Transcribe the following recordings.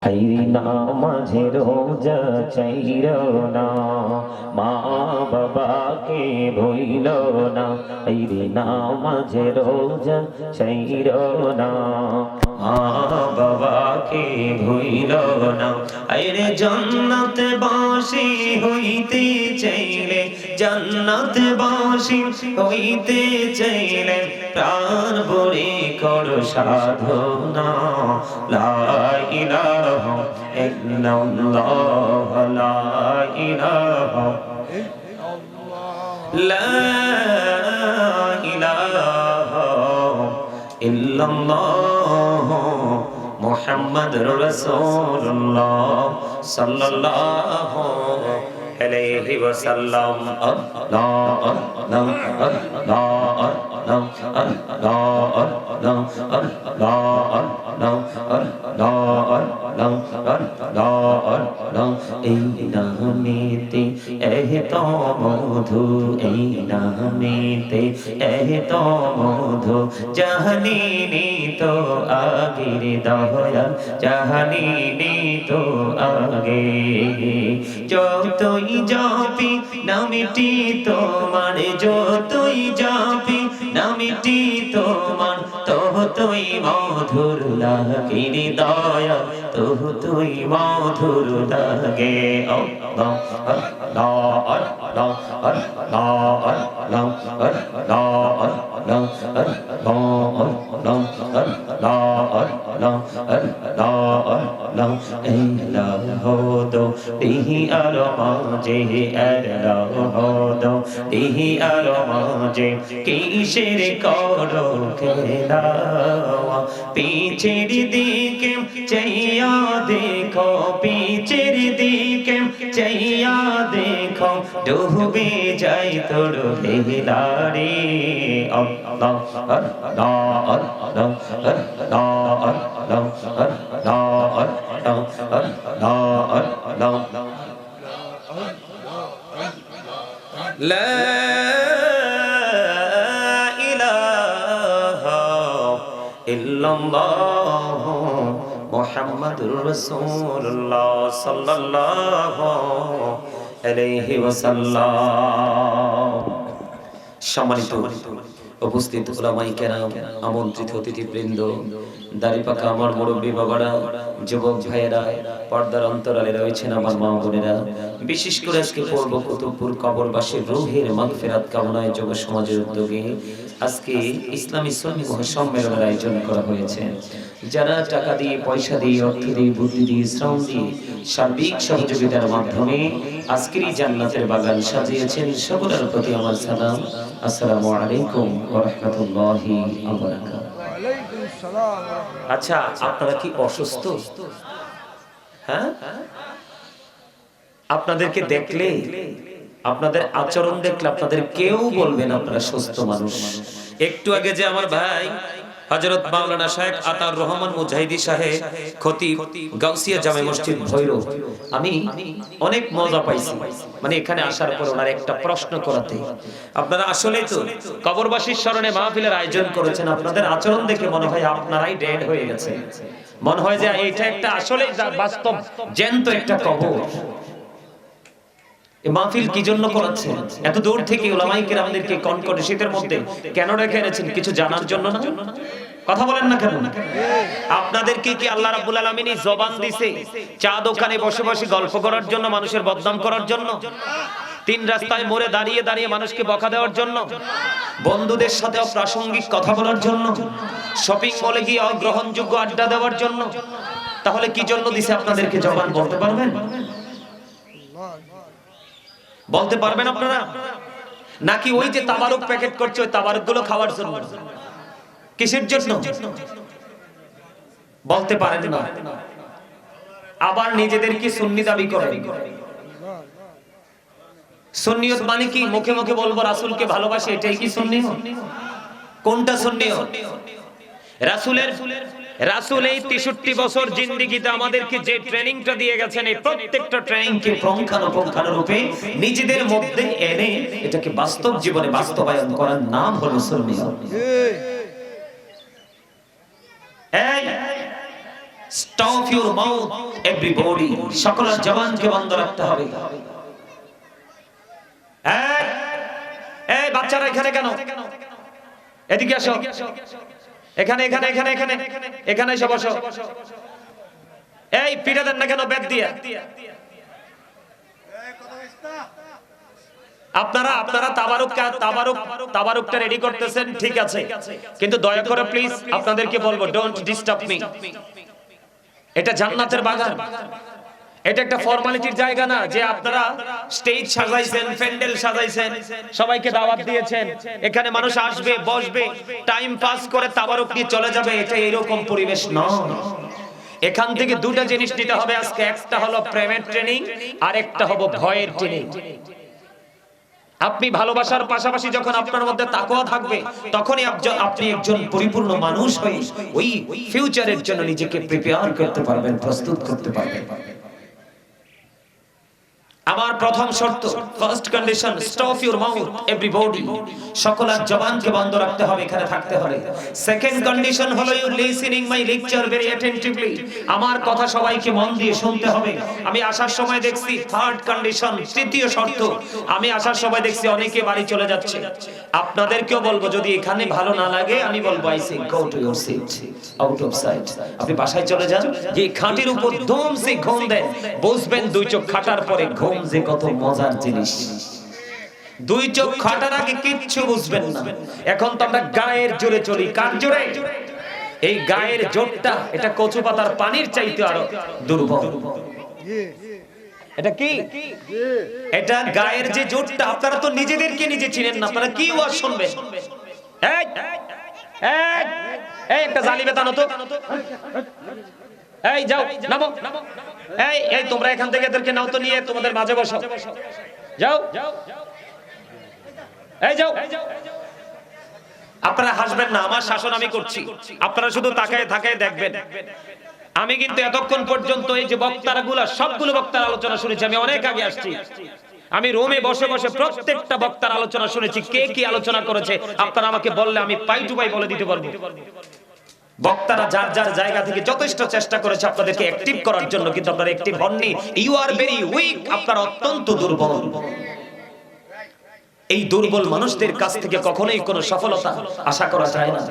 হাইরে নামাজে রোজা চাইরো না, মা বাবাকে ভুইল না। হাইরে নামাজে রোজা চাইরো না, মা বাবাকে ভুইল না। হাইরে জান্নাতে বাসী হইতে চাইলে, জান্নাতে বাসী হইতে চাইলে প্রাণ ভরে করো সাধনা। লা ইলাহা ইল্লাল্লাহ, লা ইলাহা লা ইলাহা ইল্লাল্লাহ মুহাম্মাদুর রাসূলুল্লাহ সাল্লাল্লাহু আলাইহি ওয়াসাল্লাম। আল্লাহ আল্লাহ আল্লাহ আল্লাহ আল্লাহ আল্লাহ। এই নামেতে এত মধু, এই নামেতে এত মধু জানিনি তো আগের দয়াল, জানিনি তো আগে। যতই জপি নামটি তোমার, যতই জপি নামটি তোমার, ততই মধুর লাগে দয়াল, ততই মধুর লাগে। আল্লাহ আল্লাহ আল্লাহ আল্লাহ আল্লাহ আল্লাহ আল্লাহ আল্লাহ। এলাহো দো দিহি আর মাঝে, এলাহো দো দিহি আর মাঝে, কিসের করো খেলা। পিছের দিকে চাইয়া দেখো, পিছের দিকে চাইয়া দেখো, ডুবে যাই তোর হেলারে। আল্লাহ আল্লাহ আল্লাহ আল্লাহ আল্লাহ আল্লাহ আল্লাহ আল্লাহ। লা ইলাহা ইল্লাল্লাহ মুহাম্মাদুর রাসূলুল্লাহ সাল্লাল্লাহু আলাইহি ওয়াসাল্লাম। সম্মানিত উপস্থিত উলামায়ে কেরাম, আমন্ত্রিত অতিথিবৃন্দ, দাড়িপাকা আমার মুরব্বী বাবারা, যুবক ভাইয়েরা, পর্দার অন্তরালে রয়েছেন আমার মা বোনেরা, বিশেষ করে আজকে পূর্ব কুতুবপুর কবরবাসীর রূহের মাগফিরাত কামনায় যুব সমাজের উদ্যোগে আজকে ইসলামী সুন্নি মহাসম্মেলনের আয়োজন করা হয়েছে। যারা টাকা দিয়ে, পয়সা দিয়ে, অর্থ দিয়ে, বুদ্ধি দিয়ে, শ্রম দিয়ে, সার্বিক সহযোগিতার মাধ্যমে আজকের এই জান্নাতের বাগান সাজিয়েছেন, সকলের প্রতি আমার সালাম। আসসালামু আলাইকুম ওয়া রাহমাতুল্লাহি ওয়া বারাকাতুহু। ওয়ালাইকুম আসসালাম। আচ্ছা, আপনারা কি অসুস্থ? হ্যাঁ, আপনাদেরকে দেখলে, আপনাদের আচরণ দেখলে আপনাদের কেউ বলবেন আপনারা সুস্থ মানুষ। একটু আগে যে আমার ভাই হযরত মাওলানা শেখ আতাউর রহমান মুজাহিদি সাহেব, খতিব গাউসিয়া জামে মসজিদ ভৈরব, আমি অনেক মজা পাইছি মানে এখানে আসার পর ওনার একটা প্রশ্ন করাতে। আপনারা আসলেই তো কবরবাসীর স্মরণে মাহফিলের আয়োজন করেছেন, আপনাদের আচরণ দেখে মনে হয় আপনারাই ডেড হয়ে গেছে, মনে হয় যে এটা একটা আসলেই বাস্তব জ্যান্ত একটা কবর। এই মাহফিল কি জন্য করাচ্ছেন? এত দূর থেকে উলামায়ে কেরামদেরকে কনকনে শীতের মধ্যে কেন রেখে এনেছেন? কিছু জানার জন্য না? কথা বলেন না কেন? আপনাদেরকে কি আল্লাহ রাব্বুল আলামিন জবান দিয়েছে চা দোকানে বসে বসে গল্প করার জন্য, মানুষের বদনাম করার জন্য? তিন রাস্তায় মোড়ে দাঁড়িয়ে দাঁড়িয়ে মানুষকে বকা দেওয়ার জন্য? বন্ধুদের সাথে অপ্রাসঙ্গিক কথা বলার জন্য? শপিং মলে গিয়ে অগ্রহণযোগ্য আড্ডা দেওয়ার জন্য? তাহলে কি জন্য দিছে আপনাদেরকে জবান? বলতে পারবেন? বলতে পারবেন আপনারা? নাকি ওই যে তাবারুক প্যাকেট করছে ওই তাবারুক গুলো খাওয়ার জন্য? কিসের জন্য বলতে পারেন না? আবার নিজেদের কি সুন্নি দাবি করেন। সুন্নিয়ত মানে কি? মুখে মুখে বলবো রাসূলকে ভালোবাসি, এটাই কি সুন্নিয়ত? কোনটা সুন্নিয়ত? রাসূল এই 63 বছর জিন্দেগিতে আমাদেরকে যে ট্রেনিংটা দিয়ে গেছেন, এই প্রত্যেকটা ট্রেনিংকে পুঙ্খানুপুঙ্খানুরূপে নিজেদের মধ্যে এনে এটাকে বাস্তব জীবনে বাস্তবায়ন করার নাম হলো সুন্নিয়ত। স্টপ ইউর মাউথ এভরিবডি, সকলের জবানকে বন্ধ রাখতে হবে। এই বাচ্চারা এখানে কেন? এদিকে আসো, এখানে এখানে এখানে এখানে এখানে এসে বসো। এই পিঠে দেন না কেন ব্যাগ দিয়ে? আপনারা তাবারুকটা রেডি করতেছেন, ঠিক আছে, কিন্তু দয়া করে প্লিজ আপনাদেরকে বলবো, ডোন্ট ডিস্টার্ব মি। এটা জান্নাতের বাগান, এটা একটা ফর্মালিটির জায়গা না যে আপনারা স্টেজ সাজাইছেন, প্যান্ডেল সাজাইছেন, সবাইকে দাওয়াত দিয়েছেন, এখানে মানুষ আসবে, বসবে, টাইম পাস করে তাবারুক নিয়ে চলে যাবে। এটা এরকম পরিবেশ নয়। এখান থেকে দুটো জিনিস নিতে হবে আজকে, একটা হলো প্রেমের ট্রেনিং আর একটা হলো ভয়ের ট্রেনিং। আপনি ভালোবাসার পাশাপাশি যখন আপনার মধ্যে তাকওয়া থাকবে, তখনই আপনি একজন পরিপূর্ণ মানুষ হয়ে ওই ফিউচারের জন্য নিজেকে প্রিপেয়ার করতে পারবেন, প্রস্তুত করতে পারবেন। আমার প্রথম শর্ত, first condition, stop your mouth everybody, সকলের জবানকে বন্ধ রাখতে হবে, এখানে থাকতে হবে। সেকেন্ড কন্ডিশন হলো you listening my lecture very attentively, আমার কথা সবাইকে মন দিয়ে শুনতে হবে। আমি আসার সময় দেখছি, থার্ড কন্ডিশন, তৃতীয় শর্ত, আমি আসার সময় দেখছি অনেকে বাড়ি চলে যাচ্ছে। আপনাদেরকেও বলবো, যদি এখানে ভালো না লাগে আমি বলবো I say go to your seat, out of sight, আপনি বাসায় চলে যান। যে খাটের উপর দম সে ঘুম দেন, বুঝবেন দুই চোখ খাটার পরে ঘুম যে কত মজার জিনিস। দুই চোখ খাটার আগে কিচ্ছু বুঝবেন না। এখন তো আমরা গায়ের জোরে চলি, কার জোরে? এই গায়ের জোরটা এটা কচু পাতার পানির চাইতে আরো দুর্বল। এটা কি? এটা গায়ের যে জোরটা, আপনারা তো নিজেদেরকে নিজে চিনেন না, আপনারা কি ওয়াজ শুনবেন? এই একটা জালি বেতানো তো, এই যাও নামো, এই তোমরা এখান থেকে এদেরকে নাও তো, নিয়ে তোমাদের মাঝে বসো, যাও, এই যাও। আপনারা হাসবেন না, আমার শাসন আমি করছি, আপনারা শুধু তাকায় তাকায় দেখবেন। আমি কিন্তু এতক্ষণ পর্যন্ত এই যে বক্তারাগুলো, সবগুলো বক্তার আলোচনা শুনেছি। আমি অনেক আগে আসছি, আমি রুমে বসে বসে প্রত্যেকটা বক্তার আলোচনা শুনেছি। কে কি আলোচনা করেছে আপনারা আমাকে বললে আমি পাই টু পাই বলে দিতে পারবো। বক্তারা যার যার জায়গা থেকে যথেষ্ট চেষ্টা করেছে আপনাদেরকে অ্যাক্টিভ করার জন্য, কিন্তু আপনারা অ্যাক্টিভ হননি। ইউ আর ভেরি উইক, আপনারা অত্যন্ত দুর্বল। এই দুর্বল মানুষদের কাছ থেকে কখনোই কোনো সফলতা আশা করা যায় না।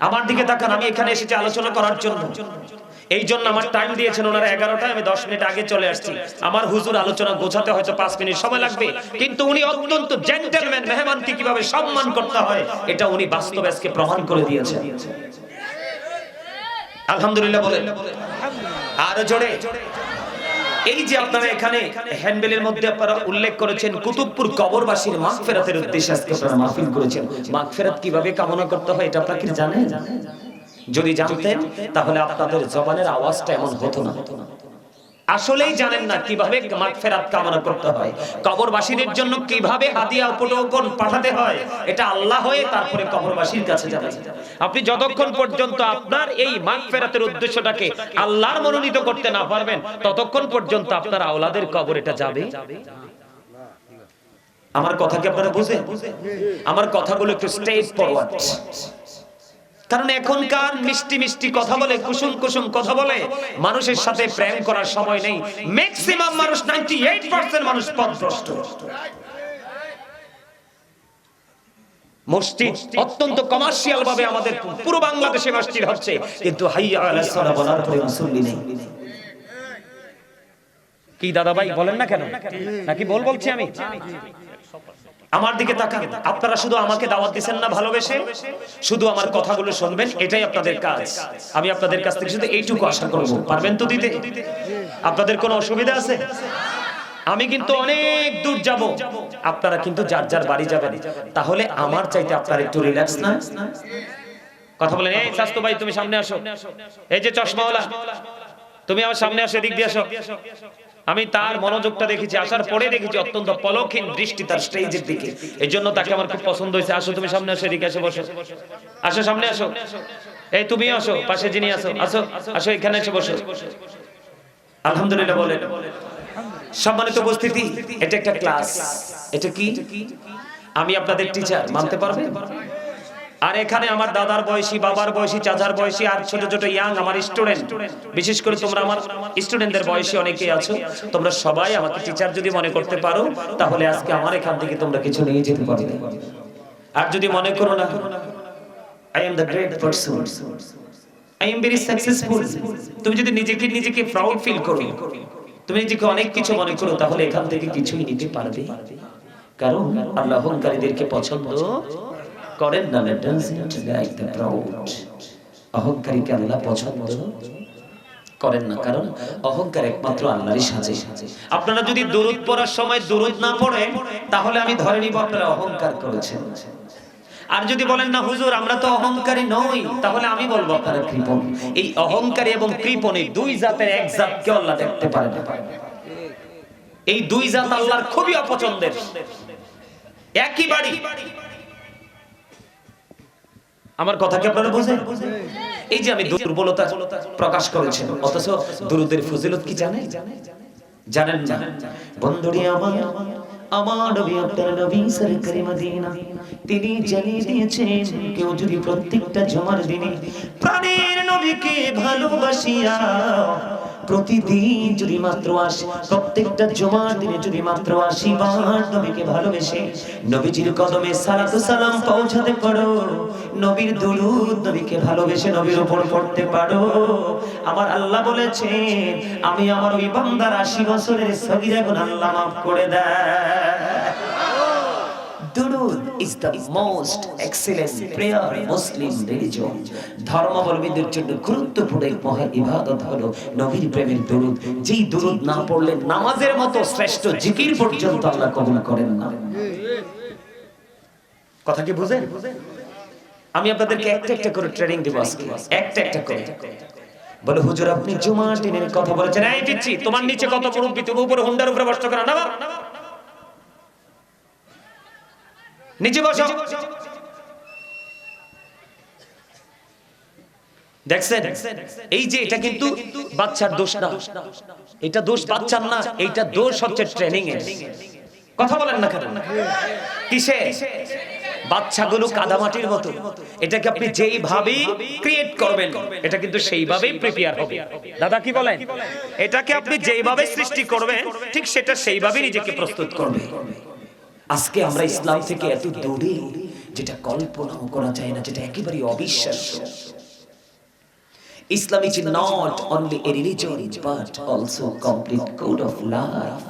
আমার দিকে তাকান, আমি এখানে এসেছি আলোচনা করার জন্য। এই জন্য আমার টাইম দিয়েছেন ওনারা 11টায়, আমি 10 মিনিট আগে চলে আসছি। আমার হুজুর আলোচনা গোছাতে হয়তো 5 মিনিট সময় লাগবে, কিন্তু উনি অত্যন্ত জেন্টলম্যান, মেহমানকে কিভাবে সম্মান করতে হয় এটা উনি বাস্তবে আজকে প্রমাণ করে দিয়েছেন। আলহামদুলিল্লাহ বলেন, আর জোরে। এই যে আপনারা এখানে হ্যান্ডবেলের মধ্যে আপনারা উল্লেখ করেছেন কুতুবপুর কবরবাসীর মাগফিরাতের উদ্দেশ্যে আজকে আপনারা মাহফিল করেছেন। মাগফিরাত কিভাবে কামনা করতে হয় এটা আপনারা কি জানেন? যদি জানতেন তাহলে আপনাদের জবানের আওয়াজটা এমন হতো না। আসলেই জানেন না কিভাবে মাগফিরাত কামনা করতে হয়, কবরবাসীদের জন্য কিভাবে হাদিয়া উপঢৌকন পাঠাতে হয়, এটা আল্লাহ হয়ে তারপরে কবরবাসীর কাছে যাবে। আপনি যতক্ষণ পর্যন্ত আপনার এই মাগফিরাতের উদ্দেশ্যটাকে আল্লাহর মনোনীত করতে না পারবেন, ততক্ষণ পর্যন্ত আপনার আওলাদের কবর এটা যাবে। আমার কথা কি আপনারা বুঝেন? আমার কথাগুলো একটু স্ট্রেট ফরওয়ার্ড। কারণ এখনকার মিষ্টি মিষ্টি কথা বলে, কুসুম কুসুম কথা বলে মানুষের সাথে প্রেম করার সময় নেই। ম্যাক্সিমাম মানুষ, 98% মানুষ পথভ্রষ্ট। মসজিদ অত্যন্ত কমার্শিয়াল ভাবে আমাদের পুরো বাংলাদেশে মসজিদ হচ্ছে, কিন্তু হাইয়া আলাস সালাহ বলার পরে মুসল্লি নেই। কি দাদা ভাই বলেন না কেন? নাকি বলছি আমি? আমার দিকে তাকান, আপনারা শুধু আমাকে দাওয়াত দিবেন না ভালোবেসে, শুধু আমার কথাগুলো শুনবেন, এটাই আপনাদের কাজ। আমি আপনাদের কাছ থেকে শুধু এইটুকু আশা করব, পারবেন তো দিতে? আপনাদের কোনো অসুবিধা আছে? আমি কিন্তু অনেক দূর যাব, আপনারা কিন্তু যার যার বাড়ি যাবেন। তাহলে আমার চাইতে আপনারা একটু রিল্যাক্স না কথা বলেন। এই স্বাস্থ্য ভাই তুমি সামনে আসো, এই যে চশমাওয়ালা তুমি আমার সামনে আসো, এদিক দিয়ে আসো। আমি তার মনোযোগটা দেখেছি, আসার পরে দেখেছি অত্যন্ত পলকহীন দৃষ্টি তার স্টেজের দিকে, এই জন্য তাকে আমার খুব পছন্দ হয়েছে। আসো তুমি সামনে আসো, এদিকে এসে বসো, আসো সামনে আসো। এই তুমি আসো, পাশে যিনি আসো, আসো আসো এখানে এসে বসো। আলহামদুলিল্লাহ বলেন। সম্মানিত উপস্থিতি, এটা একটা ক্লাস। এটা কি? আমি আপনাদের টিচার, মানতে পারবেন? আর এখানে আমার দাদার বয়সী, বাবার বয়সী, চাচার বয়সী আর ছোট ছোট ইয়াং আমার স্টুডেন্ট, বিশেষ করে তোমরা আমার স্টুডেন্টদের বয়সী অনেকেই আছো, তোমরা সবাই আমাকে টিচার যদি মনে করতে পারো তাহলে আজকে আমার এখান থেকে তোমরা কিছু নিয়ে যেতে পারবে। আর যদি মনে করো না I am the great person, I am very successful, তুমি যদি নিজেকে প্রাউড ফিল করো, তুমি নিজেকে অনেক কিছু মনে করো, তাহলে এখান থেকে কিছুই নিতে পারবে। কারণ আল্লাহ অহংকারীদেরকে পছন্দ করেন না। অহংকারীকে আল্লাহ পছন্দ করেন না, কারণ অহংকার একমাত্র আল্লাহরই সাজে। আপনারা যদি দুরূদ পড়ার সময় দুরূদ না পড়েন তাহলে আমি ধরে নিব আপনারা অহংকার করেছেন। আর যদি বলেন না হুজুর আমরা তো অহংকারী নই, তাহলে আমি বলবো আপনারা কৃপণ। এই অহংকারী এবং কৃপণ এই দুই জাতের এক জাতকে আল্লাহ দেখতে পারেন। এই দুই জাত আল্লাহর খুবই অপছন্দের। একই বাড়ি, আমার কথা কি আপনারা বুঝেন? এই যে আমি দুর্বলতা প্রকাশ করেছি, অথচ দুরূদের ফজিলত কি জানেন না? বন্ধুরে আমার নবী আপনার নবী সরকারি মদিনা, তিনি জানিয়ে দিয়েছেন কেউ যদি প্রত্যেকটা জুমার দিনে প্রাণের নবীকে ভালোবাসিয়া প্রতিদিন যদি মাত্র প্রত্যেকটা জুমার দিনে যদি মাত্র 80 বার নবীকে ভালোবেসে নবীজির কদমে সালাতু সালাম পৌঁছাতে পারো, নবীর দুরূদ নবীকে ভালোবেসে নবীর উপর পড়তে পারো, আমার আল্লাহ বলেছেন আমি আমার ওই বান্দার 80 বছরের সগীরা গুনাহ আল্লাহ maaf করে দেয়। দুরূদ is the most excellent prayer Muslim religion. ধর্মাবলম্বীদের জন্য গুরুত্বপূর্ণ এক মহা ইবাদত হলো নবীর প্রেমের দুরূদ। যেই দুরূদ না পড়লে নামাজের মতো শ্রেষ্ঠ জিকির পর্যন্ত আল্লাহ কবুল করেন না। কথা কি বুঝেন? আমি আপনাদেরকে একটা করে ট্রেনিং দেব আজকে, একটা করে। বলে হুজুর আপনি জুমার দিনের কথা বলেছেন, এই পিচ্চি তোমার নিচে কত মুরব্বি, তুমি উপরে হুন্ডার উপরে বসতে করা না, নিচে বসো। দেখছেন এই যে এটা কিন্তু বাচ্চার দোষ না, এটা দোষ বাচ্চার না, এইটা দোষ হচ্ছে ট্রেনিং এর। কথা বলেন না কেন? কিসে? বাচ্চাগুলো কাদামাটির মতো, এটাকে আপনি যেইভাবে ক্রিয়েট করবেন এটা কিন্তু সেইভাবেই প্রিপেয়ার হবে। দাদা কি বলেন? এটাকে আপনি যেইভাবে সৃষ্টি করবেন ঠিক সেটা সেইভাবে নিজেকে প্রস্তুত করবে। আজকে আমরা ইসলাম থেকে এত দূরে, যেটা কল্পনাও করা যায় না, যেটা একেবারে অবিশ্বাস্য। ইসলাম is not only a religion but also complete code of life.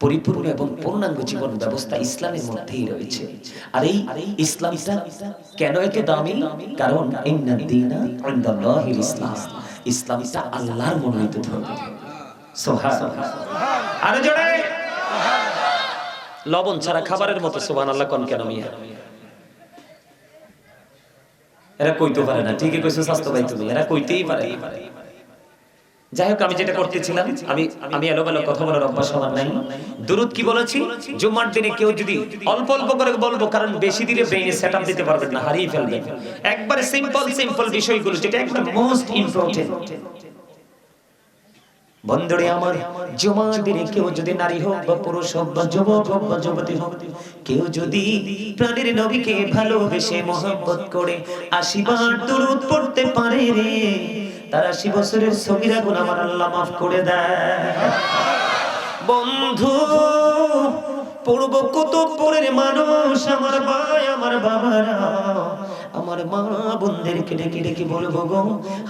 পরিপূর্ণ এবং পূর্ণাঙ্গ জীবন ব্যবস্থা ইসলামের মধ্যেই রয়েছে। আর এই ইসলামটা কেন এত দামি? কারণ ইন্নাদ দীনা ইনদাল্লাহিল ইসলাম, ইসলামটা আল্লাহর মনোনীত ধর্ম। সুবহানাল্লাহ। আরে জোরে লবণ ছাড়া খাবারের মতো সুবহানাল্লাহ কোন কেন মিয়া? এরা কইতে পারে না, ঠিকই কইছো স্বাস্থ্য ভাই, তুমি এরা কইতেই পারে। যাই হোক, আমি যেটা করতেছিলাম, আমি এলোমেলো কথা বলার অভ্যাস আমার নাই। দুরূদ কি বলেছি? জুমার দিনে কেউ যদি অল্প অল্প করে বলবো, কারণ বেশি দিলে ব্রেইনে সেটআপ দিতে পারবেন না, হারিয়ে ফেলবেন। একবারে সিম্পল বিষয়গুলো যেটা একদম মোস্ট ইম্পর্টেন্ট। বন্ধুরে আমার, জুমার দিনে কেউ যদি নারী হোক বা পুরুষ হোক বা যুবক হোক বা যুবতী হোক, কেউ যদি প্রাণের নবীকে ভালোবেসে মহব্বত করে 80 বার দুরূদ পড়তে পারে রে, তার 80 বছরের সগীরা গুনাহ আমার আল্লাহ maaf করে দেয়। বন্ধু পূর্ব কুতুবপুরের মানুষ, আমার ভাই আমার বাবারা, আমার মা বোনদেরকে ডেকে ডেকে বলবো গো,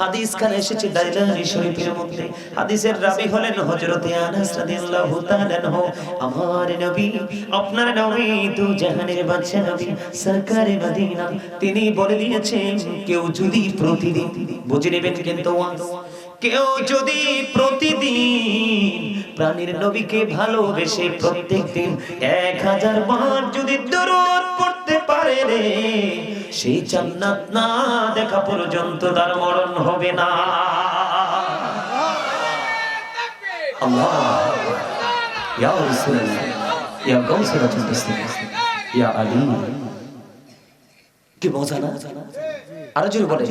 হাদিস খানে এসেছে দাইলানি শরীফের মধ্যে, হাদিসের রাবী হলেন হযরতে আনাস রাদিয়াল্লাহু তাআলা আনহু। আমার নবী, আপনার নবী দু জাহানের বাদশা নবী সরকারে মদিনা, তিনি বলে দিয়েছেন কেউ যদি প্রতিদিন, বুঝে নেবেন কিন্তু, কেউ যদি প্রতিদিন প্রাণের নবীকে ভালোবেসে প্রত্যেকদিন 1000 বার যদি দরুদ পড়তে পারে রে, সেই জান্নাত না দেখা পর্যন্ত তার মরণ হবে না। আল্লাহ ইয়া রাসূলুল্লাহ ইয়া গাউসুল মুসলিমিন ইয়া আলী, কি মজা না? আরো জোরে বলে,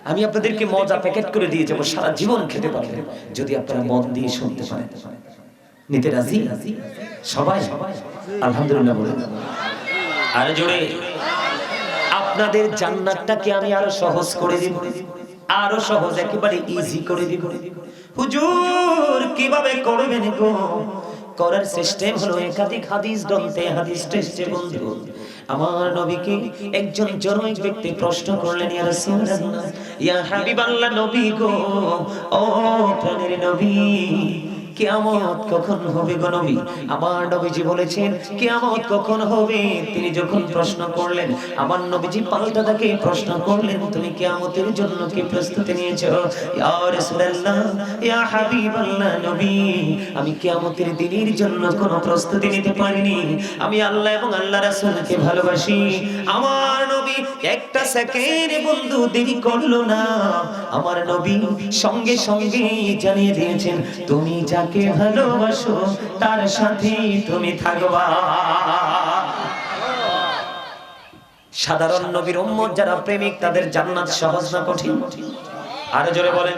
আমি আপনাদেরকে মজা প্যাকেট করে দিয়ে যাবো, সারা জীবন খেতে পারবেন যদি আপনারা মন দিয়ে শুনতে পারেন। নিতে রাজি সবাই? আলহামদুলিল্লাহ বলে আরো জোরে, আপনাদের জান্নাতটাকে আমি আরো সহজ করে দিব, আরো সহজ, একেবারে ইজি করে দিব। হুজুর কিভাবে করবেন গো? করার সিস্টেম হলো একাধিক হাদিস গ্রন্থে হাদিস টেস্টে বন্ধু আমার নবীকে একজন জনৈক ব্যক্তি প্রশ্ন করলেন, ইয়া রাসূলুল্লাহ, ইয়া হাবিবাল্লাহ, নবী গো, ও প্রাণের নবী, কিয়ামত কখন হবে গো নবী? আমার নবীজি বলেছেন কিয়ামত কখন হবে। তিনি যখন প্রশ্ন করলেন, আমার নবীজি পাল্টা তাকে প্রশ্ন করলেন, তুমি কিয়ামতের জন্য কি প্রস্তুতি নিয়েছো? ইয়া রাসূলুল্লাহ, ইয়া হাবিবাল্লাহ, নবী, আমি কিয়ামতের দিনের জন্য কোনো প্রস্তুতি নিতে পারিনি। আমি আল্লাহ এবং আল্লাহ রাসূলকে ভালোবাসি। আমার নবী একটা সেকেন্ড বন্ধু দেরি করলো না। আমার নবী সঙ্গে সঙ্গে জানিয়ে দিয়েছেন, তুমি যাকে ভালোবাসো তার সাথে তুমি থাকবা। সাধারণ নবীর উম্মত যারা প্রেমিক, তাদের জান্নাত সহজ না কঠিন? আরো জোরে বলেন।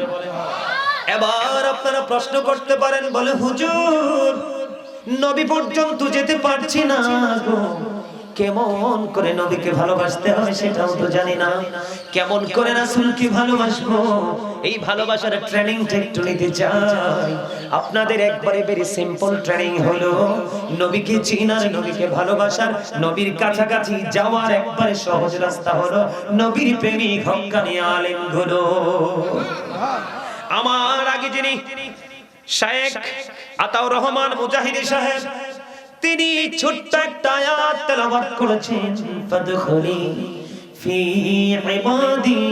এবার আপনারা প্রশ্ন করতে পারেন, বলে হুজুর নবী পর্যন্ত যেতে পারছি না গো, কেমন করে নবীকে ভালোবাসতে হয় সেটাও তো জানি না, কেমন করে রাসূলকে ভালোবাসবো, এই ভালোবাসার ট্রেনিংটা একটু নিতে চাই। আপনাদের একবারে ভেরি সিম্পল ট্রেনিং হলো নবীকে চিনার, নবীকে ভালোবাসার, নবীর কাছাকাছি যাওয়ার একবারে সহজ রাস্তা হলো নবীর প্রেমিক হক্কানি আলেম গুলো। আমার আগে যিনি শেখ আতাউর রহমান মুজাহিদি সাহেব, তিনি ছোট্ট একটা আয়াত তেলাওয়াত করেছেন, ফাদখুলি ফি ইবাদি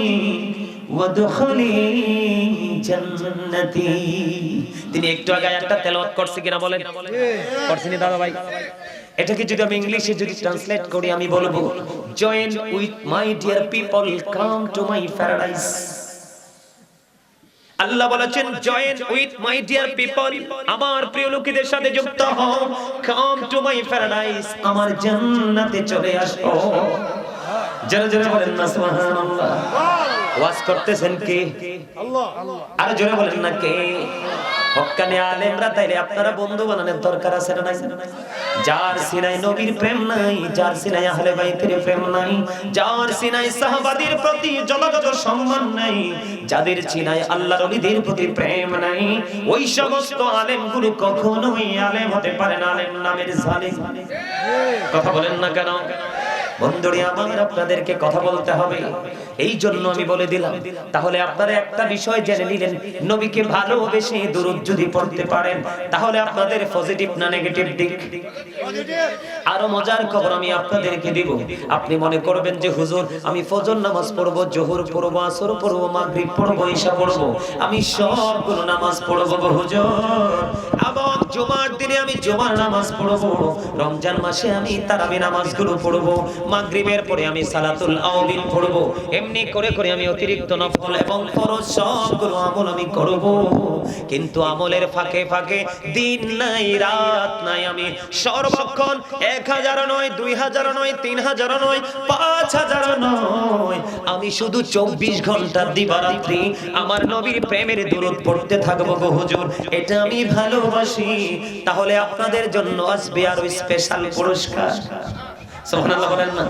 ওয়াদখুলি জান্নাতি। তিনি একটু আগে আয়াতটা তেলাওয়াত করছে কিনা বলেন? করছেন দাদা ভাই? এটাকে যদি আমি ইংলিশে যদি ট্রান্সলেট করি, আমি বলবো, join with my dear people, come to my paradise. আল্লাহ বলেছেন, join with my dear people, আমার প্রিয় লোকেদের সাথে যুক্ত হও, কাম টু মাই প্যারাডাইস, আমার জান্নাতে চলে আসো। জোরে জোরে বলেন না সুবহানাল্লাহ। ওয়াজ করতেছেন কে? আল্লাহ। আর জোরে বলেন না কে? হক্কানি আলেমরা। তাইলে আপনারা বন্ধু বানানোর দরকার আছে না নাই? যার সিনায় নবীর প্রেম নাই, যার সিনায় আহলে বাইতের প্রেম নাই, যার সিনায় সাহাবাদের প্রতি জলজ সম্মান নাই, যাদের সিনায় আল্লাহর ওলিদের প্রতি প্রেম নাই, ওই সমস্ত আলেমগুলো কখনোই আলেম হতে পারে না, আলেম নামের জালেম। কথা বলেন না কেন? বন্ধুরে আমার, আপনাদেরকে কথা বলতে হবে, এই জন্য আমি বলে দিলাম। তাহলে আপনারা একটা বিষয় জেনে নিলেন, নবীকে ভালোবেসে দুরূদ যদি পড়তে পারেন, তাহলে আপনাদের পজিটিভ না নেগেটিভ দিক? আরো মজার খবর আমি আপনাদেরকে দিব। আপনি মনে করবেন যে হুজুর আমি ফজর নামাজ পড়বো, জোহর পড়বো, আসর পড়বো, মাগরিব পড়বো, ইশা পড়বো, আমি সবগুলো নামাজ পড়বো গো হুজুর, এবং জুমার দিনে আমি জুমার নামাজ পড়বো, রমজান মাসে আমি তারাবি নামাজগুলো পড়বো, মাগরিবের পরে আমি সালাতুল আওয়াবিন পড়বো, এমনি করে করে আমি অতিরিক্ত নফল এবং ফরজ সবগুলো আমল আমি করব। কিন্তু আমলের ফাঁকে ফাঁকে দিন নাই রাত নাই, আমি সর্বক্ষণ 1000 নয়, 2000 নয়, 3000 নয়, 5000 নয়, আমি শুধু 24 ঘন্টা দিবারাত্রি আমার নবীর প্রেমের দুরূদ পড়তে থাকবো গো হুজুর। এটা আমি ভালোবাসি। তাহলে আপনাদের জন্য আসবে আরো স্পেশাল পুরস্কার। সুবহানাল্লাহ বলেন না?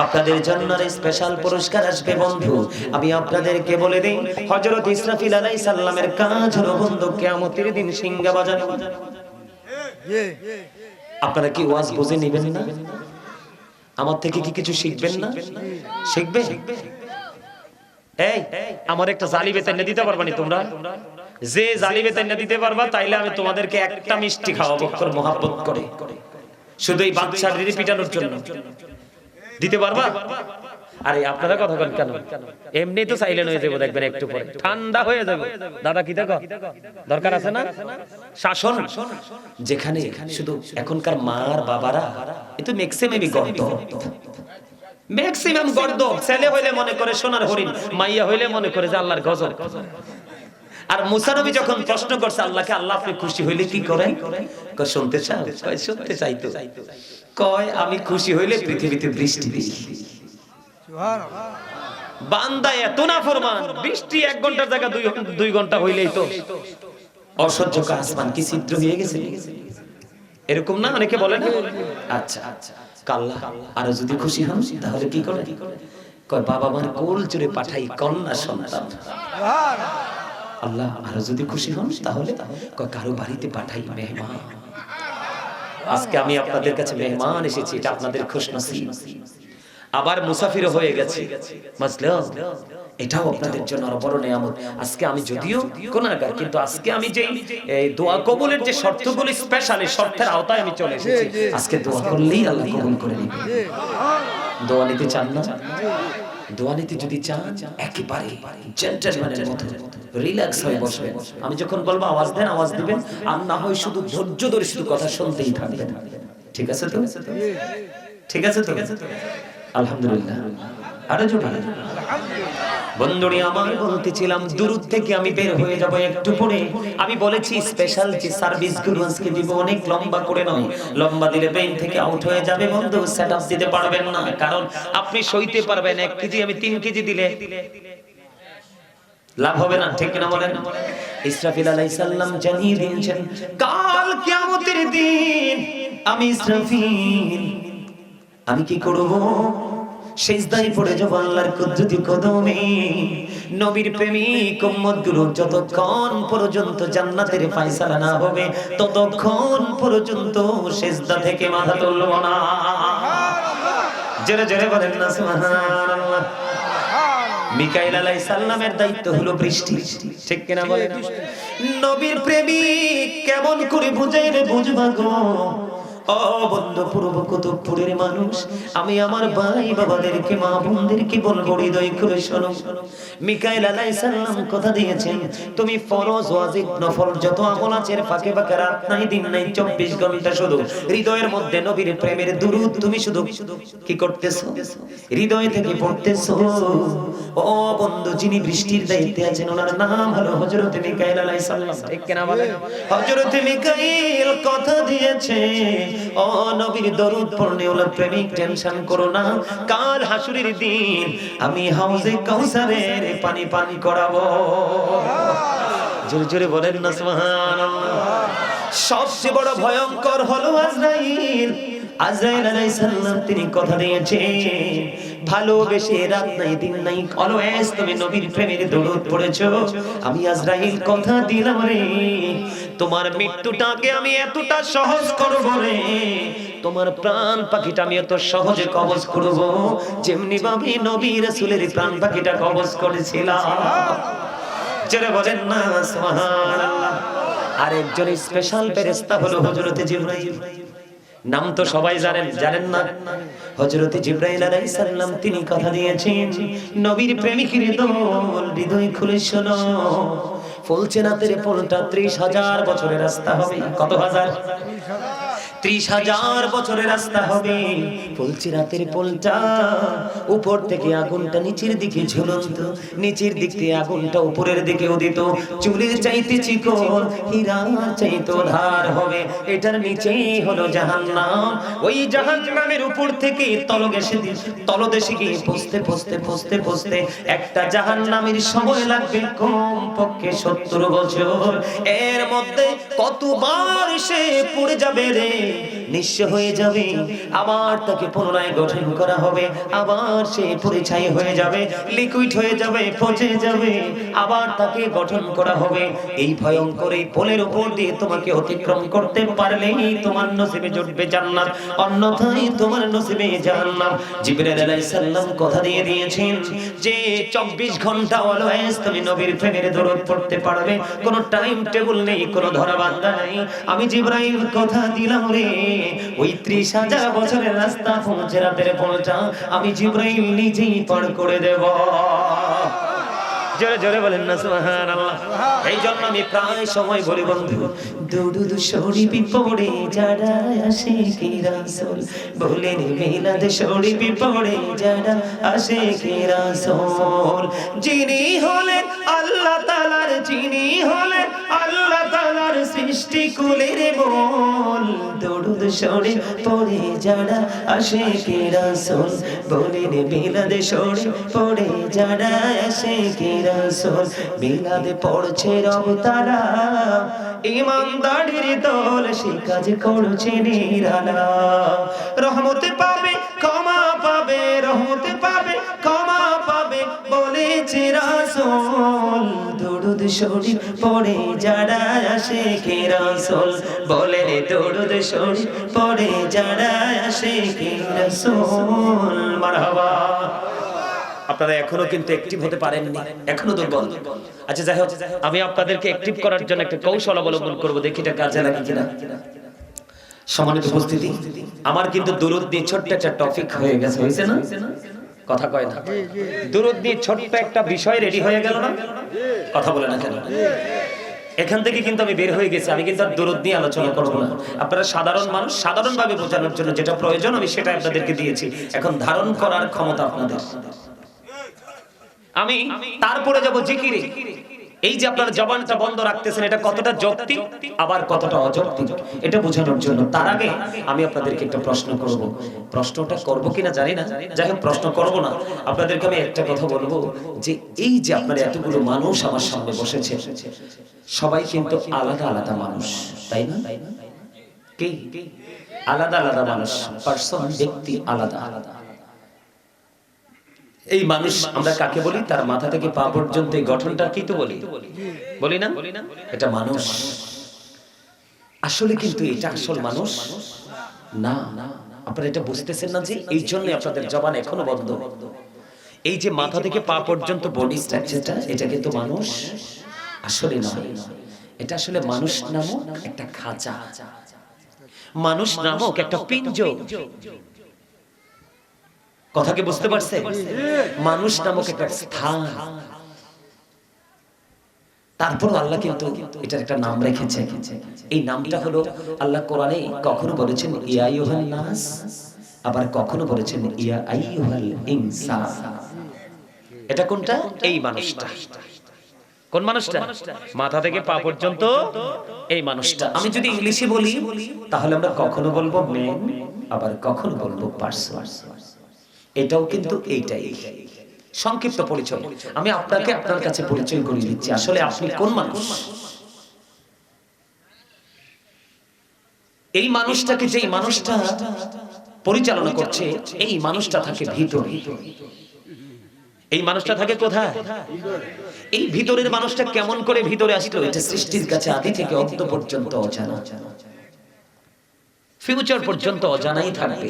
আপনাদের জন্য স্পেশাল পুরস্কার আসবে বন্ধু। আমি আপনাদেরকে বলে দেই, হযরত ইসরাফিল আলাইহিস সালামের কাজ হলো বন্ধু কিয়ামতের দিন সিংহা বাজানো। আপনারা কি ওয়াজ বুঝে নেবেন না? আমার থেকে কি কিছু শিখবেন না? শিখবে? এই আমার একটা জালি বেতন দিতে পারবা নি তোমরা? যে জালি বেতন দিতে পারবা, তাইলে আমি তোমাদেরকে একটা মিষ্টি খাওয়াবো করে মহব্বত করে, শুধু এই বাচ্চার পিটানোর জন্য। দিতে পারবা? আরে আপনারা কথা বলেন কেন? এমনি তো সাইলেন্ট হয়ে যাবে, দেখবেন একটু পরে ঠান্ডা হয়ে যাবে। দাদা কি দেখো দরকার আছে না শাসন? যেখানে শুধু এখনকার মার বাবারা এতো ম্যাক্সিমামই গর্দ, ম্যাক্সিমাম গর্দ। ছেলে হইলে মনে করে সোনার হরিণ, মাইয়া হইলে মনে করে যে আল্লাহর গজব। আর মুসা নবী যখন প্রশ্ন করছে আল্লাহকে, আল্লাহ আপনি খুশি হইলে কি করেন? কয় শুনতে চাও? কয় শুনতে চাইতো। কয় আমি খুশি হইলে পৃথিবীতে বৃষ্টি দিই। সুবহানাল্লাহ। বান্দা এত নাফরমান, বৃষ্টি 1 ঘন্টার জায়গা 2 ঘন্টা হইলেই তো অসহ্য। আসমান কি ছিদ্র হয়ে গেছে? এরকম না অনেকে বলে না? আচ্ছা, কাল্লা আর যদি খুশি হন তাহলে কি করে কয় বাবা মার কোল জুড়ে পাঠাই কন্যা সন্তান। আল্লাহ আর যদি খুশি হন তাহলে কয় কারো বাড়িতে পাঠাই মেহমান। আজকে আমি আপনাদের কাছে মেহমান এসেছি, এটা আপনাদের খুশনসিব। আবার মুসাফির হয়ে গেছে, বুঝলেন? এটাও আপনাদের জন্য আরো বড় নিয়ামত। আজকে আমি যদিও গুনাহগার, কিন্তু আজকে আমি যে এই দোয়া কবুলের যে শর্তগুলো স্পেশাল, এই শর্তের আওতায় আমি চলে এসেছি। আজকে দোয়া করলেই আল্লাহ কবুল করে নেবে। দোয়া নিতে চান না? দোয়া নিতে যদি চান একেবারে জেন্টলম্যানের মতো রিল্যাক্স হয়ে বসবেন। আমি যখন বলবো আওয়াজ দেন, আওয়াজ দিবেন, আর না হয় শুধু ধৈর্য ধরে শুধু কথা শুনতেই থাকবেন। ঠিক আছে তো? ঠিক আছে তো? আলহামদুলিল্লাহ। আরো জোরে বন্ধুরি আমার বলতেছিলাম, দুরুদ থেকে আমি বের হয়ে যাব একটু পরে। আমি বলেছি স্পেশাল যে সার্ভিসগুলো আজকে দিব অনেক লম্বা করে নয়, লম্বা দিলে ব্রেন থেকে আউট হয়ে যাবে বন্ধু, সেটআপ দিতে পারবেন না। কারণ আপনি সইতে পারবেন 1 কেজি, আমি 3 কেজি দিলে লাভ হবে না, ঠিক না বলেন? ইসরাফিল আলাইহিস সালাম জানিয়ে দিয়েছেন কাল কিয়ামতের দিন আমি ইসরাফিল আমি কি করব? সিজদায় পড়ে যাব আল্লাহর কুদরতি কদমে। নবীর প্রেমিক উম্মতগুলো যতক্ষণ পর্যন্ত জান্নাতের ফয়সালা না হবে ততক্ষণ পর্যন্ত সিজদা থেকে মাথা তুলব না। জোরে জোরে বলেন না সুবহানাল্লাহ। মিকাইল আলাইহিস সালামের দায়িত্ব হলো বৃষ্টি, ঠিক কিনা বলেন? নবীর প্রেমিক কেমন করে বুঝাই রে বুঝবা গো? ও বন্ধু, পূর্ব কুতুবপুরের মানুষ, আমি আমার ভাই বাবাদেরকে, মা বোনদেরকে বলবো, হৃদয় খুলে শোনো। মিকাইল আলাইহিস সালাম কথা দিয়েছেন, তুমি ফরজ ওয়াজিব নফল যত আমল আছে ফাঁকে ফাঁকে রাত নাই দিন নাই 24 ঘন্টা শুধু হৃদয়ের মধ্যে নবীর প্রেমের দুরূদ তুমি শুধু কি করতেছো? হৃদয় থেকে পড়তেছো। ও বন্ধু, যিনি বৃষ্টির দায়িত্বে আছেন ওনার নাম হলো হযরত মিকাইল আলাইহিস সালাম, ঠিক কিনা বলেন? হযরত মিকাইল কথা দিয়েছে, ও নবীর দরুদ পড়নে ওলা প্রেমিক টেনশন করো না, কাল হাসুরের দিন আমি হাউজে কাউসারের পানি পানি করাবো। জোরে জোরে বলেন না সুবহানাল্লাহ। সবচেয়ে বড় ভয়ঙ্কর হলো আজরাইল। আজরাইল আলাইহিস সালাম তিনি কথা দিয়েছেন, ভালোবেসে রাত নাই দিন নাই অলওয়েজ তুমি নবীর প্রেমের দরুদ পড়েছো, আমি আজরাইল কথা দিলাম রে, তোমার মৃত্যুটাকে আমি এতটা সহজ করব রে, তোমার প্রাণ পাখিটা আমি এত সহজে কবজ করব যেমনি ভাবে নবী রাসূলের প্রাণ পাখিটা কবজ করেছিলাম। জোরে বলেন না সুবহানাল্লাহ। আরেকজন স্পেশাল ফেরেশতা হলো হযরত জিবরাইল। নাম তো সবাই জানেন, জানেন না? হযরত জিবরাইল আলাইহিস সালাম তিনি কথা দিয়েছেন, নবীর প্রেমিকের হৃদয় খুলে শোনো, ফুলচেনাতের পোলটা 30,000 বছরের রাস্তা হবে। কত হাজার? 30,000 বছরের রাস্তা হবে। ফুলচেনাতের পোলটা উপর থেকে আগুনটা নিচের দিকে ঝুলন্ত, নিচের দিক থেকে আগুনটা উপরের দিকে উদিত, চুলের চাইতে চিকন, হীরার চাইতে ধার হবে। এটার নিচেই হলো জাহান্নাম। ওই জাহান্নামের উপর থেকে তলদেশে গিয়ে পৌঁছতে পৌঁছতে পৌঁছতে পৌঁছতে একটা জাহান্নামের সময় লাগবে কম পক্ষে 70 বছর। এর মধ্যে কতবার সে পড়ে যাবে রে, নিঃস্ব হয়ে যাবে, আবার তাকে পুনরায় গঠন করা হবে, আবার সে পুড়ে ছাই হয়ে যাবে, লিকুইড হয়ে যাবে, পচে যাবে, আবার তাকে গঠন করা হবে। এই ভয়ঙ্কর এই পোলের উপর দিয়ে তোমাকে অতিক্রম করতে পারলেই তোমার নসিবে জুটবে জান্নাত, অন্যথায় তোমার নসিবে জাহান্নাম। জিবরাইল আলাইহিস সালাম কথা দিয়ে দিয়েছেন যে 24 ঘন্টা অলওয়েজ তুমি নবীর প্রেমের দরুদ পড়তে পারবে, কোনো টাইম টেবিল নেই, কোনো ধরাবান্ধা নেই। আমি জিবরাইল কথা দিলাম রে, ওই 30,000 বছরের রাস্তা ফুলচেরাতের পোলটা আমি জিবরাইল নিজেই পার করে দেব। জোরে জোরে বলেন না সুবহানাল্লাহ। এই জন্য আমি প্রায় সময় বলি বন্ধু, দুরুদ শরীফ পড়ে যারা আশিকি রাসূল, বলেন মিলাদ শরীফ পড়ে যারা আশিকি রাসূল, যিনি হলেন আল্লাহ তাআলার, যিনি হলেন আল্লাহ তাআলার সৃষ্টি সৃষ্টি কুলের মূল দরুদ সরে পড়ে যারা আশিকে রাসূল বলেন মিলাদে সরে পড়ে যারা আশিকে রাসূল মিলাদে পড়ছে রব তারা ইমানদারের দল সে কাজ করছে নিরালা রহমত পাবে ক্ষমা পাবে রহমত পাবে ক্ষমা পাবে বলেছে রাসূল দরুদ শরীফ পড়ে যারা আশিকে রাসূল বলেন দরুদ শরীফ পড়ে যারা আশিকে রাসূল মারহাবা। আপনারা এখনো কিন্তু অ্যাক্টিভ হতে পারেননি, এখনো দুর্বল। আচ্ছা যাই হোক, আমি আপনাদেরকে অ্যাক্টিভ করার জন্য একটা কৌশল অবলম্বন করব, দেখি এটা কাজে লাগে কিনা। সম্মানিত উপস্থিতি, আমার কিন্তু দুরূদ নিয়ে ছোট্ট একটা টপিক হয়ে গেছে, হইছে না? কথা কয় না, দুরূদ নিয়ে ছোট্ট একটা বিষয় রেডি হয়ে গেল না? কথা বলে না কেন? এখান থেকে কিন্তু আমি বের হয়ে গেছি, আমি কিন্তু আর দুরূদ নিয়ে আলোচনা করব না। আপনারা সাধারণ মানুষ, সাধারণভাবে বোঝানোর জন্য যেটা প্রয়োজন আমি সেটা আপনাদেরকে দিয়েছি, এখন ধারণ করার ক্ষমতা আপনাদের। আমি তারপরে যাব জিকিরে। এই যে আপনারা জবানটা বন্ধ রাখতেছেন, এটা কতটা যৌক্তিক আবার কতটা অযৌক্তিক এটা বোঝানোর জন্য তার আগে আমি আপনাদেরকে একটা প্রশ্ন করব। প্রশ্নটা করব কিনা জানি না, যাই হোক প্রশ্ন করব না। আপনাদেরকে আমি একটা কথা বলবো যে এই যে আপনারা এতগুলো মানুষ আমার সামনে বসেছে, সবাই কিন্তু আলাদা আলাদা মানুষ, তাই না? কি আলাদা আলাদা মানুষ, পার্সন, ব্যক্তি আলাদা আলাদা। এই মানুষ আমরা কাকে বলি? তার মাথা থেকে পা পর্যন্ত এই গঠনটা কি তো বলি, বলি না? এটা মানুষ। আসলে কিন্তু এটা আসল মানুষ না। আপনারা এটা বুঝতেছেন না যে এই জন্য আপনাদের জবান এখনো বন্ধ। এই যে মাথা থেকে পা পর্যন্ত বডি স্ট্রাকচারটা, এটা কিন্তু মানুষ আসলে নয়। এটা আসলে মানুষ নামক একটা খাঁচা, মানুষ নামক একটা পিঞ্জর। কথা কি বুঝতে পারছেন? মানুষ নামক একটা স্থান। তারপর আল্লাহ কিন্তু এটার একটা নাম রেখেছে। এই নামটা হলো আল্লাহ কোরআনে কখনো বলেছেন ইয়া আইয়ুহান নাস, আবার কখনো বলেছেন ইয়া আইয়ুহাল ইনসান। এটা কোনটা? এই মানুষটা। কোন মানুষটা? মাথা থেকে পা পর্যন্ত এই মানুষটা। আমি যদি ইংলিশে বলি তাহলে আমরা কখনো বলবো ম্যান, আবার কখনো বলবো পারসন। এটাও কিন্তু এইটাই সংক্ষিপ্ত পরিচয়। আমি আপনাকে আপনার কাছে পরিচয় করিয়ে দিচ্ছি, আসলে আপনি কোন মানুষ। এই মানুষটাকে, যেই মানুষটা পরিচালনা করছে, এই মানুষটা থাকে ভিতরে। এই মানুষটা থাকে কোথায়? এই ভিতরের মানুষটা কেমন করে ভিতরে আসলো, এটা সৃষ্টির কাছে আদি থেকে অন্ত পর্যন্ত অজানা, ফিউচার পর্যন্ত অজানাই থাকবে।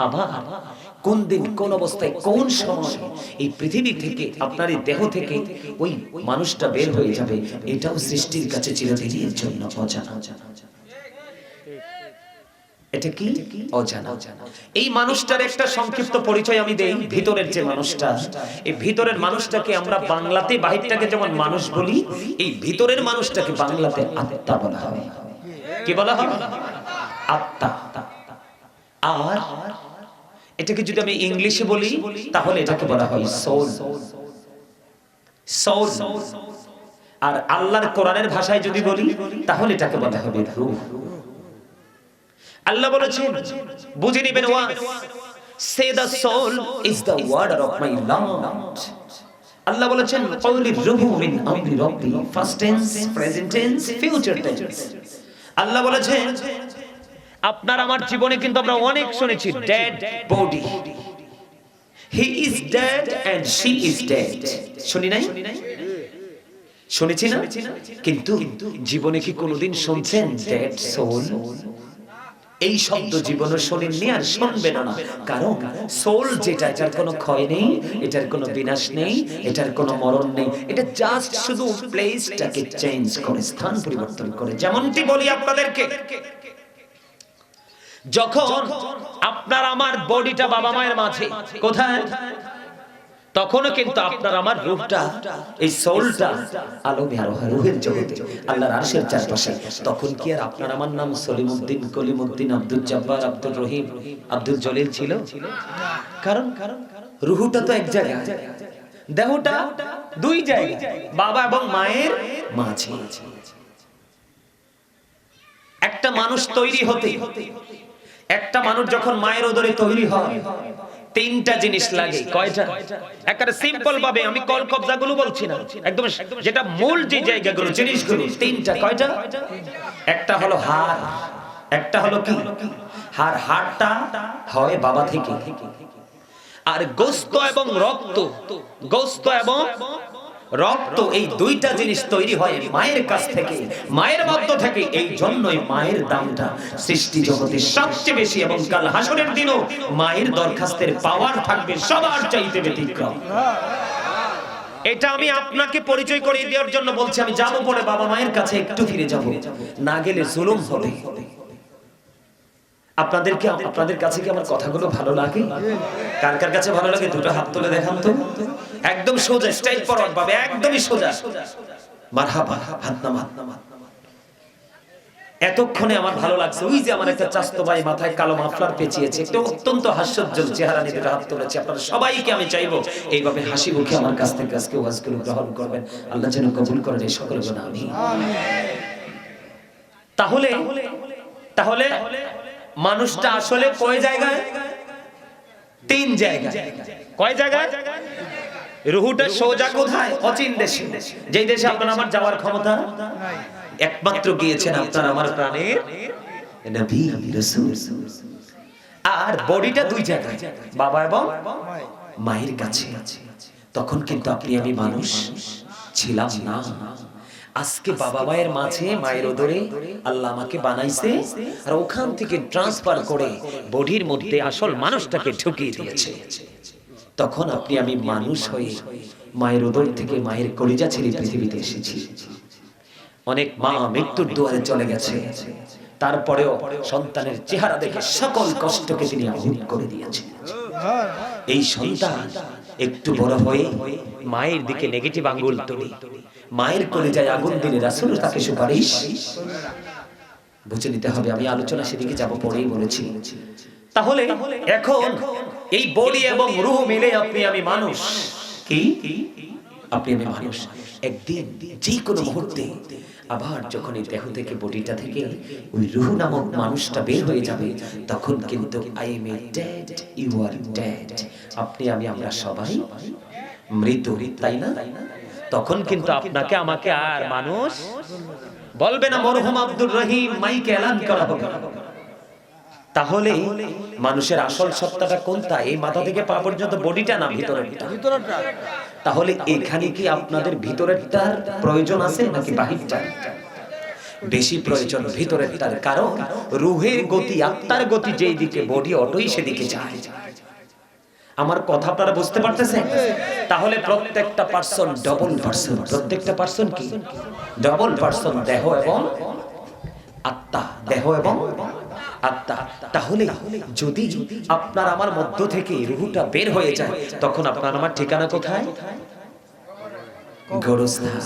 আবার কোন দিন, কোন অবস্থায়, কোন সময় এই পৃথিবী থেকে, আপনার এই দেহ থেকে ওই মানুষটা বের হয়ে যাবে, এটাও সৃষ্টির কাছে চিরদিনের জন্য অজানা। এটা কি? অজানা। এই মানুষটার একটা সংক্ষিপ্ত পরিচয় আমি দেই। ভিতরের যে মানুষটা, এই ভিতরের মানুষটাকে আমরা বাংলাতে, বাহিরটাকে যেমন মানুষ বলি, এই ভিতরের মানুষটাকে বাংলাতে আত্মা বলা হয়। কি বলা হয়? আত্মা। আর এটাকে যদি আমি ইংলিশে বলি তাহলে এটাকে বলা হয় সোল। সোল। আর আল্লাহর কোরআনের ভাষায় যদি বলি তাহলে এটাকে বলা হবে রূহ। আল্লাহ বলেছেন, বুঝে নেবেন ওয়াজ, say the soul is the order of my lord. আল্লাহ বলেছেন কওলি রূহু মিন আমরি রাব্বি, first tense, present tense, future tense. আল্লাহ বলেছেন আপনার আমার জীবনে কিন্তু আমরা অনেক শুনেছি dead body, he is dead and she is dead. শুনি নাই? শুনেছি না? কিন্তু জীবনে কি কোনোদিন শুনছেন ডেড সোল? এই শব্দ জীবনে শুনেননি আর শুনবেন না। কারণ সোল যেটা, এটার কোনো ক্ষয় নেই, এটার কোনো বিনাশ নেই, এটার কোনো মরণ নেই। এটা জাস্ট শুধু প্লেসটাকে চেঞ্জ করে, স্থান পরিবর্তন করে। যেমনটি বলি আপনাদেরকে, যখন আপনার আমার বডিটা বাবা মায়ের মাঝে, কোথায়? তখনও কিন্তু আপনার আমার রূহটা, এই সোলটা আলোমে আরোহা, রূহের জগতে, আল্লাহর আরশের চারপাশে। তখন কি আর আপনার আমার নাম সলিমউদ্দিন, কলিমউদ্দিন, আব্দুল জব্বার, আব্দুল রহিম, আব্দুল জলিল ছিল? কারণ রূহটা তো এক জায়গায়, দেহটা দুই জায়গায়, বাবা এবং মায়ের মাঝে। একটা মানুষ তৈরি হতে, একটা মানুষ যখন মায়ের উদরে তৈরি হয় তিনটা জিনিস লাগে। কয়টা? একেবারে সিম্পল ভাবে, আমি কল কবজাগুলো বলছি না, একদম যেটা মূল যে জায়গাগুলো জিনিসগুলো তিনটা। কয়টা? একটা হলো হাড়, একটা হলো কি হাড়, হাড়টা হয় বাবা থেকে, আর গোস্ত এবং রক্ত, গোস্ত এবং রক্ত এই দুইটা জিনিস তৈরি হয় মায়ের কাছ থেকে, মায়ের মধ্য থেকে। এই জন্যই মায়ের দামটা সৃষ্টি জগতে সবচেয়ে বেশি, এবং কাল হাসরের দিনও মায়ের দরখাস্তের পাওয়ার থাকবে সবার চাইতে ব্যতিক্রম। এটা আমি আপনাকে পরিচয় করিয়ে দেওয়ার জন্য বলছি। আমি যাবো পরে বাবা মায়ের কাছে, একটু ফিরে যাব, না গেলে জুলুম হবে। আপনাদের কাছে কি আমার কথাগুলো ভালো লাগে? কার কার কাছে ভালো লাগে দুটো হাত তুলে দেখান তো। একদম সোজা, স্ট্রেট ফরওয়ার্ড ভাবে, একদমই সোজা। মারহাবা, হাত নামা। এতক্ষণে আমার ভালো লাগছে। ওই যে আমার একটা চাস্তো ভাই মাথায় কালো মাফলার পেঁচিয়েছে, একটা অত্যন্ত হাস্যোজ্জ্বল চেহারা নিয়ে দুটো হাত তুলেছে। আপনারা সবাইকে আমি চাইবো এইভাবে হাসি মুখে আমার কাছ থেকে আজকে ওয়াজগুলো গ্রহণ করবেন। আল্লাহ যেন কবুল করেন এই সকল গুনাহ। আমিন। তাহলে মানুষটা আসলে কয় জায়গায়? তিন জায়গায়। কয় জায়গায়? রুহুটা সোজা কোথায়? অচিন দেশে, যেই দেশে আপনার আমার যাওয়ার ক্ষমতা নাই। একমাত্র গিয়েছেন আপনার আমার প্রাণের নবী রাসূল। আর বডিটা দুই জায়গায়, বাবা এবং মায়ের কাছে। তখন কিন্তু আপনি আমি মানুষ ছিলাম না। আজকে বাবা মায়ের মাঝে, মায়ের উদরে আল্লাহ আমাকে বানাইছে, আর ওখান থেকে ট্রান্সফার করে বডির মধ্যে আসল মানুষটাকে ঢুকিয়ে দিয়েছে। তখন আপনি আমি মানুষ হয়ে মায়ের উদর থেকে, মায়ের কলিজা ছেড়ে পৃথিবীতে এসেছি। অনেক মা মৃত্যুর দুয়ারে চলে গেছে, তারপরেও সন্তানের চেহারা দেখে সকল কষ্টকে তিনি আহুত করে দিয়েছেন। এই সন্তান একটু বড় হয়ে মায়ের দিকে নেগেটিভ আঙ্গুল তুলি, মায়ের কলিজায় আগুন দিলে রাসূল তাকে সুপারিশ বুঝে নিতে হবে। আমি আলোচনা সেদিকে যাব, পরেই বলেছি। তাহলে এখন এই বডি এবং রূহ মিলে আপনি আমি মানুষ। কি আপনি আমি মানুষ? একদিন যে কোনো মুহূর্তে আবার যখন এই দেহ থেকে, বডিটা থেকে ওই রূহ নামক মানুষটা বের হয়ে যাবে, তখন কিন্তু I am dead, you are dead. আপনি আমি আমরা সবাই মৃত, তাই না? তখন কিন্তু আপনাকে আমাকে আর মানুষ বলবে না। মরহুম আব্দুর রহিম মাইকে এলান করা হবে। তাহলে মানুষের আসল সত্তাটা কোনটা? এই মাথা থেকে পা পর্যন্ত বডিটা, না ভিতরেরটা? তাহলে এখানে কি আপনাদের ভিতরেরটার প্রয়োজন আছে নাকি বাহিরটার? বেশি প্রয়োজন ভিতরেরটার। কারণ রূহের গতি, আত্মার গতি যেই দিকে, বডি অটোই সেদিকে যায়। আমার কথা আপনারা বুঝতে পারতেছেন? তাহলে প্রত্যেকটা পার্সন ডবল পার্সন। প্রত্যেকটা পার্সন কি? Double person. দেহ এবং আত্মা, দেহ এবং আত্মা। তাহলে যদি আপনার আমার মধ্য থেকে রূহটা বের হয়ে যায়, তখন আপনার আমার ঠিকানা কোথায়? গোরস্থান।